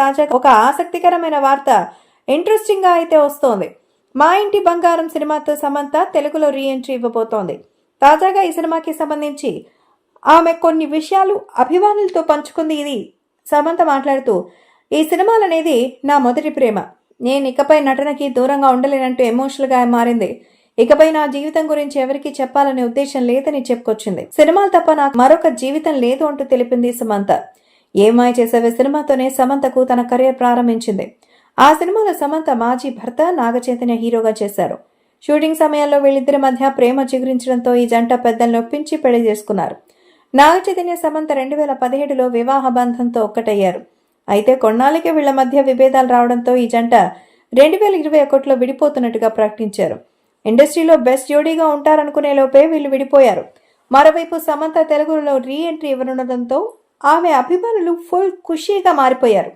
తాజాగా ఒక ఆసక్తికరమైన వార్త ఇంట్రెస్టింగ్ గా అయితే వస్తోంది. మా ఇంటి బంగారం సినిమాతో సమంత తెలుగులో రీ ఎంట్రీ ఇవ్వబోతోంది. తాజాగా ఈ సినిమాకి సంబంధించి ఆమె కొన్ని విషయాలు అభిమానులతో పంచుకుంది. ఇది సమంత మాట్లాడుతూ, ఈ సినిమాలనేది నా మొదటి ప్రేమ. నేను ఇకపై నటనకి దూరంగా ఉండలేనంటూ ఎమోషనల్ గా మారింది. ఇకపై నా జీవితం గురించి ఎవరికీ చెప్పాలనే ఉద్దేశం లేదని చెప్పుకొచ్చింది. సినిమాలు తప్ప నాకు మరొక జీవితం లేదు అంటూ తెలిపింది సమంత. ఏమాయ చేసేవే సినిమాతోనే సమంతకు తన కెరీర్ ప్రారంభించింది. ఆ సినిమాలో సమంత మాజీ భర్త నాగచైతన్య హీరోగా చేశారు. షూటింగ్ సమయాల్లో వీళ్ళిద్దరి మధ్య ప్రేమ చిగురించడంతో ఈ జంట పెద్దలను ఒప్పించి పెళ్లి చేసుకున్నారు. నాగచైతన్య సమంత 2017లో వివాహ బంధంతో ఒక్కటయ్యారు. అయితే కొన్నాళ్ళకే వీళ్ల మధ్య విభేదాలు రావడంతో ఈ జంట 2021లో విడిపోతున్నట్టుగా ప్రకటించారు. ఇండస్ట్రీలో బెస్ట్ జోడీగా ఉంటారనుకునే లోపే వీళ్ళు విడిపోయారు. మరోవైపు సమంత తెలుగులో రీ ఎంట్రీ ఇవ్వనుండడంతో ఆమె అభిమానులు ఫుల్ ఖుషీగా మారిపోయారు.